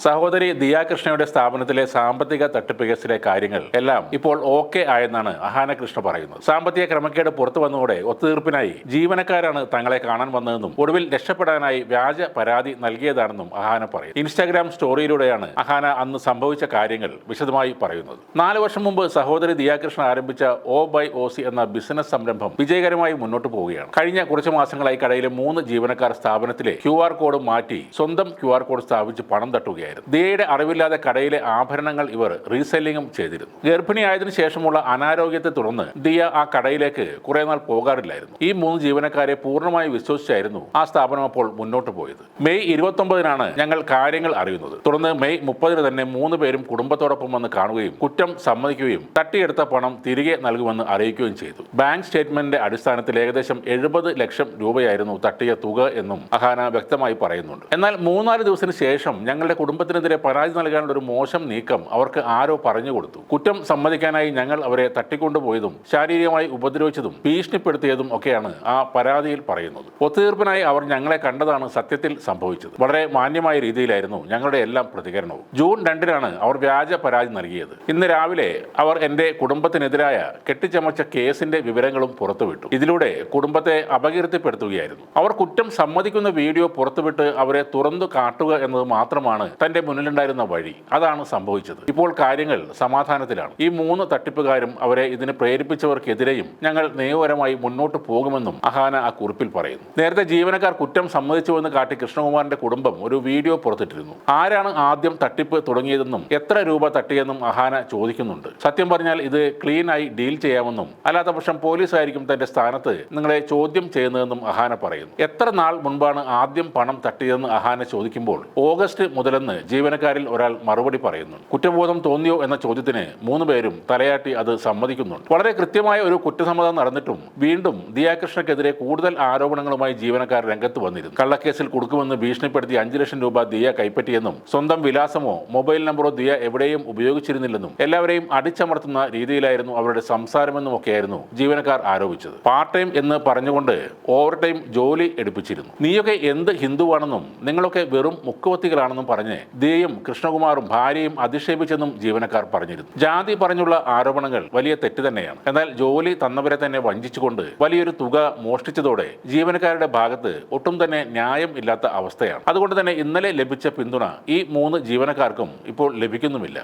സഹോദരി ദിയ കൃഷ്ണയുടെ സ്ഥാപനത്തിലെ സാമ്പത്തിക തട്ടിപ്പ് കേസിലെ കാര്യങ്ങൾ എല്ലാം ഇപ്പോൾ ഓക്കെ ആയെന്നാണ് അഹാന കൃഷ്ണ പറയുന്നത്. സാമ്പത്തിക ക്രമക്കേട് പുറത്തു വന്നതോടെ ഒത്തുതീർപ്പിനായി ജീവനക്കാരാണ് തങ്ങളെ കാണാൻ വന്നതെന്നും ഒടുവിൽ രക്ഷപ്പെടാനായി വ്യാജ പരാതി നൽകിയതാണെന്നും അഹാന പറയും. ഇൻസ്റ്റാഗ്രാം സ്റ്റോറിയിലൂടെയാണ് അഹാന അന്ന് സംഭവിച്ച കാര്യങ്ങൾ വിശദമായി പറയുന്നത്. 4 വർഷം മുമ്പ് സഹോദരി ദിയ കൃഷ്ണ ആരംഭിച്ച O/OC എന്ന ബിസിനസ് സംരംഭം വിജയകരമായി മുന്നോട്ട് പോവുകയാണ്. കഴിഞ്ഞ കുറച്ച് മാസങ്ങളായി കടയിലെ 3 ജീവനക്കാർ സ്ഥാപനത്തിലെ QR കോഡ് മാറ്റി സ്വന്തം QR കോഡ് സ്ഥാപിച്ച് പണം തട്ടുകയായിരുന്നു. ദിയയുടെ അറിവില്ലാതെ കടയിലെ ആഭരണങ്ങൾ ഇവർ റീസെല്ലിംഗും ചെയ്തിരുന്നു. ഗർഭിണിയായതിനു ശേഷമുള്ള അനാരോഗ്യത്തെ തുടർന്ന് ദിയ ആ കടയിലേക്ക് കുറെ നാൾ പോകാറില്ലായിരുന്നു. ഈ 3 ജീവനക്കാരെ പൂർണ്ണമായി വിശ്വസിച്ചായിരുന്നു ആ സ്ഥാപനം അപ്പോൾ മുന്നോട്ട് പോയത്. മെയ് 29-നാണ് ഞങ്ങൾ കാര്യങ്ങൾ അറിയുന്നത്. തുടർന്ന് മെയ് 30-ന് തന്നെ 3 പേരും കുടുംബത്തോടൊപ്പം വന്ന് കാണുകയും കുറ്റം സമ്മതിക്കുകയും തട്ടിയെടുത്ത പണം തിരികെ നൽകുമെന്ന് അറിയിക്കുകയും ചെയ്തു. ബാങ്ക് സ്റ്റേറ്റ്മെന്റിന്റെ അടിസ്ഥാനത്തിൽ ഏകദേശം 70 ലക്ഷം രൂപയായിരുന്നു തട്ടിയ തുക എന്നും അഹാന വ്യക്തമായി പറയുന്നുണ്ട്. എന്നാൽ 3-4 ദിവസത്തിന് ശേഷം ഞങ്ങളുടെ കുടുംബത്തിനെതിരെ പരാതി നൽകാനുള്ള ഒരു മോശം നീക്കം അവർക്ക് ആരോ പറഞ്ഞു കൊടുത്തു. കുറ്റം സമ്മതിക്കാനായി ഞങ്ങൾ അവരെ തട്ടിക്കൊണ്ടുപോയതും ശാരീരികമായി ഉപദ്രവിച്ചതും ഭീഷണിപ്പെടുത്തിയതും ഒക്കെയാണ് ആ പരാതിയിൽ പറയുന്നത്. ഒത്തുതീർപ്പിനായി അവർ ഞങ്ങളെ കണ്ടതാണ് സത്യത്തിൽ സംഭവിച്ചത്. വളരെ മാന്യമായ രീതിയിലായിരുന്നു ഞങ്ങളുടെ എല്ലാം പ്രതികരണവും. ജൂൺ 2-നാണ് അവർ വ്യാജ പരാതി നൽകിയത്. ഇന്ന് രാവിലെ അവർ എന്റെ കുടുംബത്തിനെതിരായ കെട്ടിച്ചമച്ച കേസിന്റെ വിവരങ്ങളും പുറത്തുവിട്ടു. ഇതിലൂടെ കുടുംബത്തെ അപകീർത്തിപ്പെടുത്തുകയായിരുന്നു. അവർ കുറ്റം സമ്മതിക്കുന്ന വീഡിയോ പുറത്തുവിട്ട് അവരെ തുറന്നു കാട്ടുക എന്നത് മാത്രമാണ് തന്റെ മുന്നിലുണ്ടായിരുന്ന വഴി. അതാണ് സംഭവിച്ചത്. ഇപ്പോൾ കാര്യങ്ങൾ സമാധാനത്തിലാണ്. ഈ 3 തട്ടിപ്പുകാരും അവരെ ഇതിന് പ്രേരിപ്പിച്ചവർക്കെതിരെയും ഞങ്ങൾ നിയമപരമായി മുന്നോട്ട് പോകുമെന്നും അഹാന ആ കുറിപ്പിൽ പറയുന്നു. നേരത്തെ ജീവനക്കാർ കുറ്റം സമ്മതിച്ചുവെന്ന് കാട്ടി കൃഷ്ണകുമാറിന്റെ കുടുംബം ഒരു വീഡിയോ പുറത്തിട്ടിരുന്നു. ആരാണ് ആദ്യം തട്ടിപ്പ് തുടങ്ങിയതെന്നും എത്ര രൂപ തട്ടിയെന്നും അഹാന ചോദിക്കുന്നുണ്ട്. സത്യം പറഞ്ഞാൽ ഇത് ക്ലീനായി ഡീൽ ചെയ്യാമെന്നും അല്ലാത്ത പക്ഷം പോലീസായിരിക്കും തന്റെ സ്ഥാനത്ത് നിങ്ങളെ ചോദ്യം ചെയ്യുന്നതെന്നും അഹാന പറയുന്നു. എത്ര നാൾ മുൻപാണ് ആദ്യം പണം തട്ടിയതെന്ന് അഹാന ചോദിക്കുമ്പോൾ ഓഗസ്റ്റ് മുതലെന്ന് ജീവനക്കാരിൽ ഒരാൾ മറുപടി പറയുന്നു. കുറ്റബോധം തോന്നിയോ എന്ന ചോദ്യത്തിന് 3 പേരും തലയാട്ടി അത് സമ്മതിക്കുന്നുണ്ട്. വളരെ കൃത്യമായ ഒരു കുറ്റസമ്മതം നടന്നിട്ടും വീണ്ടും ദിയ കൃഷ്ണയ്ക്കെതിരെ കൂടുതൽ ആരോപണങ്ങളുമായി ജീവനക്കാർ രംഗത്ത് വന്നിരുന്നു. കള്ളക്കേസിൽ കൊടുക്കുമെന്ന് ഭീഷണിപ്പെടുത്തി 5 ലക്ഷം രൂപ ദിയ കൈപ്പറ്റിയെന്നും സ്വന്തം വിലാസമോ മൊബൈൽ നമ്പറോ ദിയ എവിടെയും ഉപയോഗിച്ചിരുന്നില്ലെന്നും എല്ലാവരെയും അടിച്ചമർത്തുന്ന രീതിയിലായിരുന്നു അവരുടെ സംസാരമെന്നും ഒക്കെയായിരുന്നു ജീവനക്കാർ ആരോപിച്ചത്. പാർട്ട് ടൈം എന്ന് പറഞ്ഞുകൊണ്ട് ഓവർ ടൈം ജോലി എടുപ്പിച്ചിരുന്നു. നീയൊക്കെ എന്ത് ഹിന്ദുവാണെന്നും നിങ്ങളൊക്കെ വെറും മുക്കുവത്തികളാണെന്നും പറഞ്ഞ് ദിയയും കൃഷ്ണകുമാറും ഭാര്യയും അധിക്ഷേപിച്ചെന്നും ജീവനക്കാർ പറഞ്ഞിരുന്നു. ജാതി പറഞ്ഞുള്ള ആരോപണങ്ങൾ വലിയ തെറ്റ് തന്നെയാണ്. എന്നാൽ ജോലി തന്നവരെ തന്നെ വഞ്ചിച്ചുകൊണ്ട് വലിയൊരു തുക മോഷ്ടിച്ചതോടെ ജീവനക്കാരുടെ ഭാഗത്ത് ഒട്ടും തന്നെ ന്യായം ഇല്ലാത്ത അവസ്ഥയാണ്. അതുകൊണ്ട് തന്നെ ഇന്നലെ ലഭിച്ച പിന്തുണ ഈ 3 ജീവനക്കാർക്കും ഇപ്പോൾ ലഭിക്കുന്നുമില്ല.